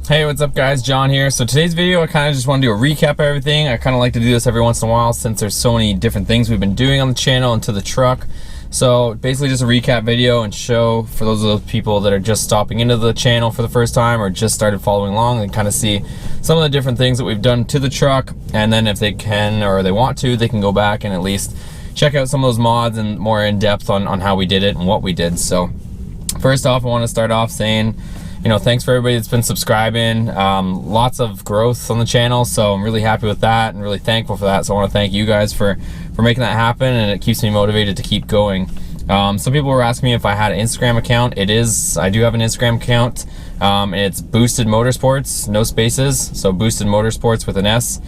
Hey, what's up guys? John here. So today's video, I kind of just want to do a recap of everything. I kind of like to do this every once in a while since there's so many different things we've been doing on the channel and to the truck. So basically just a recap video and show for those of those people that are just stopping into the channel for the first time or just started following along and kind of see some of the different things that we've done to the truck. And then if they can or they want to, they can go back and at least check out some of those mods and more in depth on how we did it and what we did. So first off, I want to start off saying, you know, thanks for everybody that's been subscribing. Lots of growth on the channel, so I'm really happy with that and really thankful for that. So I want to thank you guys for making that happen, and it keeps me motivated to keep going. Some people were asking me if I had an Instagram account. I do have an Instagram account. It's Boosted Motorsports, no spaces, so Boosted Motorsports with an S.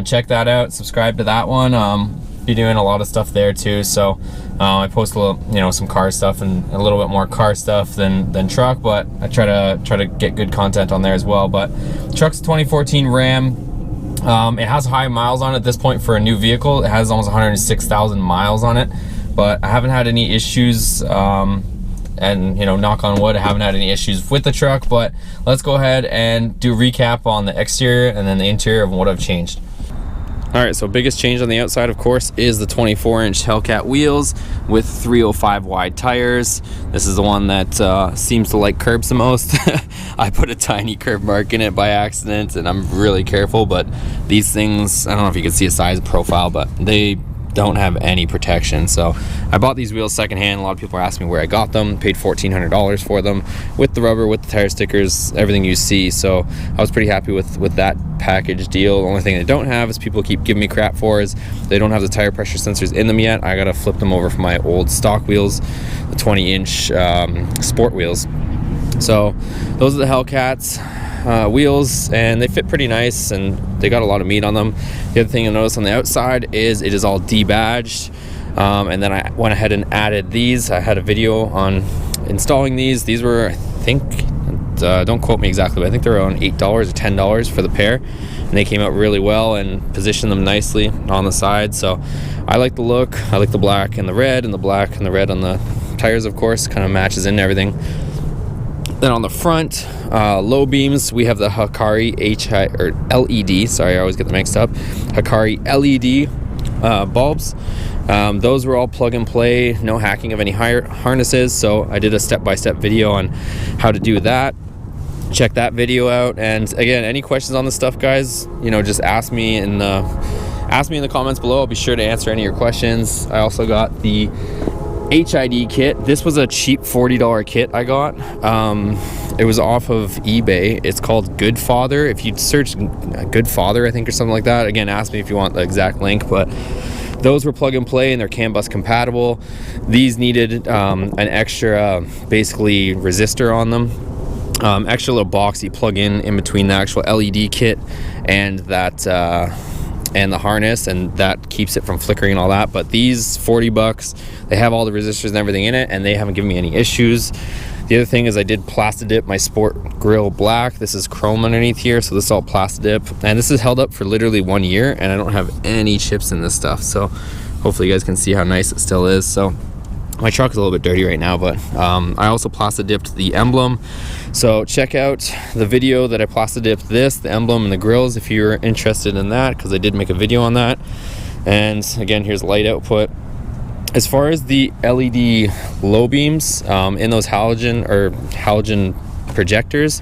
Check that out, subscribe to that one. Be doing a lot of stuff there too, so I post a little, you know, some car stuff and a little bit more car stuff than truck, but I try to get good content on there as well. But truck's 2014 Ram. It has high miles on it at this point for a new vehicle. It has almost 106,000 miles on it, but I haven't had any issues, and you know, knock on wood, I haven't had any issues with the truck. But let's go ahead and do a recap on the exterior and then the interior of what I've changed. All right, so biggest change on the outside, of course, is the 24-inch Hellcat wheels with 305 wide tires. This is the one that seems to like curbs the most. I put a tiny curb mark in it by accident, and I'm really careful, but these things, I don't know if you can see a size profile, but they don't have any protection. So I bought these wheels secondhand. A lot of people are asking me where I got them. Paid $1,400 for them with the rubber, with the tire stickers, everything you see. So I was pretty happy with that package deal. The only thing they don't have is people keep giving me crap for is they don't have the tire pressure sensors in them yet. I gotta flip them over from my old stock wheels, the 20-inch sport wheels. So those are the Hellcats wheels, and they fit pretty nice and they got a lot of meat on them. The other thing you'll notice on the outside is it is all debadged, and then I went ahead and added these. I had a video on installing these. These were, I think, don't quote me exactly, but I think they're around $8 or $10 for the pair, and they came out really well and positioned them nicely on the side. So I like the look. I like the black and the red, and the black and the red on the tires, of course, kind of matches in everything. Then on the front, low beams, we have the Hikari LED, sorry, I always get them mixed up, Hikari LED bulbs. Those were all plug and play, no hacking of any harnesses, so I did a step-by-step video on how to do that. Check that video out, and again, any questions on this stuff, guys, you know, just ask me in the comments below. I'll be sure to answer any of your questions. I also got the HID kit. This was a cheap $40 kit I got. It was off of eBay. It's called Good Father. If you search Good Father, I think, or something like that, again, ask me if you want the exact link, but those were plug and play and they're CAN bus compatible. These needed an extra basically resistor on them, extra little box you plug in between the actual LED kit and that and the harness, and that keeps it from flickering and all that. But these $40, they have all the resistors and everything in it, and they haven't given me any issues. The other thing is I did Plastidip my sport grill black. This is chrome underneath here, so this is all Plastidip, and this is held up for literally 1 year, and I don't have any chips in this stuff, so hopefully you guys can see how nice it still is. So my truck is a little bit dirty right now, but I also Plastidipped the Emblem. So check out the video that I Plastidipped the Emblem and the grills if you're interested in that, because I did make a video on that. And again, here's light output. As far as the LED low beams in those halogen projectors,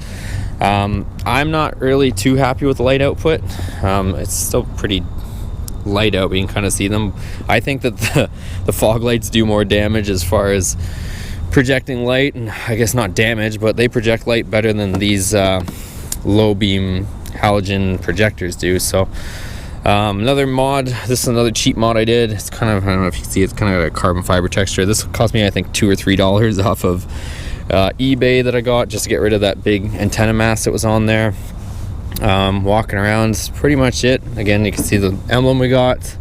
I'm not really too happy with the light output. It's still pretty light out, but you can kind of see them. I think that the fog lights do more damage as far as projecting light, and I guess not damage, but they project light better than these low beam halogen projectors do. So another mod, this is another cheap mod I did. It's kind of, I don't know if you can see, it's kind of a carbon fiber texture. This cost me, I think, $2 or $3 off of eBay that I got just to get rid of that big antenna mass that was on there. Walking around, pretty much it. Again, you can see the emblem we got.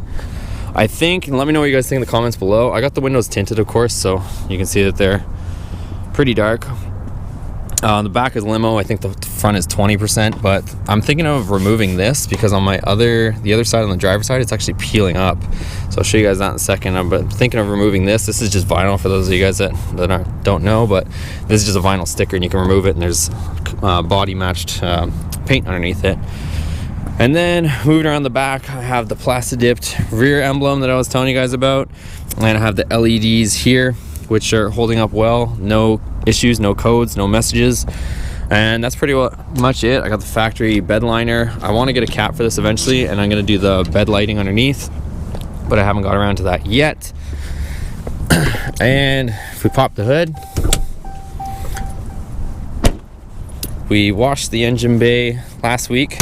I think, and let me know what you guys think in the comments below. I got the windows tinted, of course, so you can see that they're pretty dark. The back is limo. I think the front is 20%, but I'm thinking of removing this because on the other side, on the driver's side, it's actually peeling up. So I'll show you guys that in a second. I'm thinking of removing this. This is just vinyl for those of you guys that don't know, but this is just a vinyl sticker and you can remove it, and there's body matched paint underneath it. And then moving around the back, I have the Plastidip rear emblem that I was telling you guys about, and I have the LEDs here, which are holding up well. No issues, no codes, no messages, and that's pretty much it. I got the factory bed liner. I want to get a cap for this eventually, and I'm going to do the bed lighting underneath, but I haven't got around to that yet. And if we pop the hood, we washed the engine bay last week,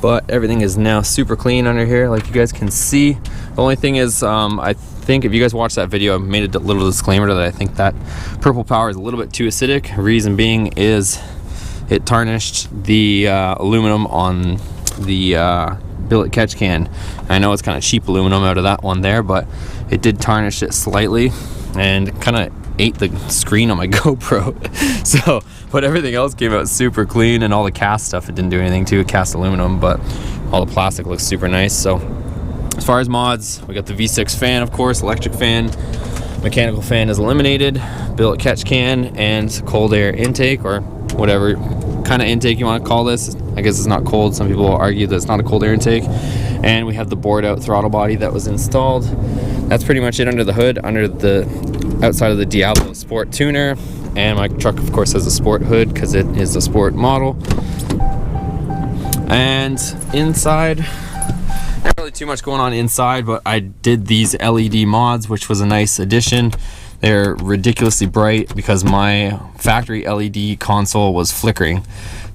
but everything is now super clean under here, like you guys can see. The only thing is, I think if you guys watched that video, I made a little disclaimer that I think that Purple Power is a little bit too acidic. Reason being is it tarnished the aluminum on the billet catch can. I know it's kind of cheap aluminum out of that one there, but it did tarnish it slightly and kind of ate the screen on my GoPro. So, but everything else came out super clean, and all the cast stuff, it didn't do anything to cast aluminum, but all the plastic looks super nice. So as far as mods, we got the V6 fan, of course, electric fan, mechanical fan is eliminated, billet catch can, and cold air intake, or whatever kind of intake you want to call this. I guess it's not cold. Some people will argue that it's not a cold air intake. And we have the bored out throttle body that was installed. That's pretty much it under the hood, under the outside of the DiabloSport tuner. And my truck, of course, has a sport hood because it is a sport model. And inside, not really too much going on inside, but I did these LED mods, which was a nice addition. They're ridiculously bright because my factory LED console was flickering.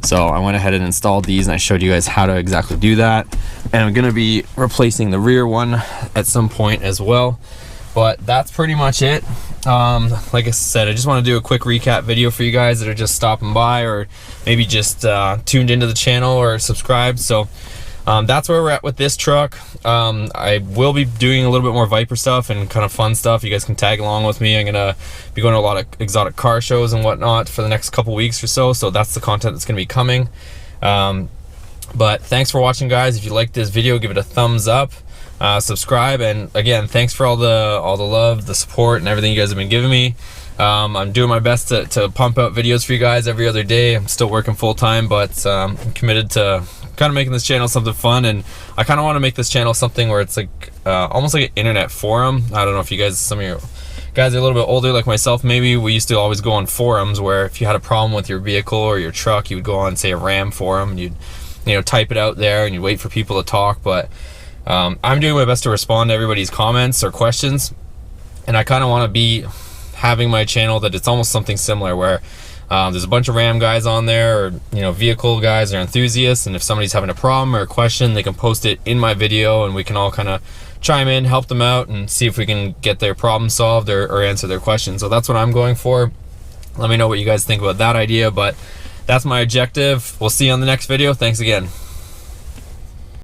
So I went ahead and installed these, and I showed you guys how to exactly do that. And I'm gonna be replacing the rear one at some point as well. But that's pretty much it. Like I said, I just want to do a quick recap video for you guys that are just stopping by, or maybe just tuned into the channel or subscribed. So that's where we're at with this truck. I will be doing a little bit more Viper stuff and kind of fun stuff. You guys can tag along with me. I'm gonna be going to a lot of exotic car shows and whatnot for the next couple weeks or so. So that's the content that's gonna be coming. But thanks for watching, guys. If you liked this video, give it a thumbs up. Subscribe, and again, thanks for all the love, the support, and everything you guys have been giving me. I'm doing my best to pump out videos for you guys every other day. I'm still working full-time, but I'm committed to kind of making this channel something fun, and I kind of want to make this channel something where it's like almost like an internet forum. I don't know if you guys, some of you guys are a little bit older like myself, maybe. We used to always go on forums where if you had a problem with your vehicle or your truck, you would go on, say, a Ram forum, and you'd type it out there and you'd wait for people to talk. But I'm doing my best to respond to everybody's comments or questions, and I kind of want to be having my channel that it's almost something similar where there's a bunch of Ram guys on there, or vehicle guys or enthusiasts, and if somebody's having a problem or a question, they can post it in my video, and we can all kind of chime in, help them out, and see if we can get their problem solved or answer their questions. So that's what I'm going for. Let me know what you guys think about that idea, but that's my objective. We'll see you on the next video. Thanks again.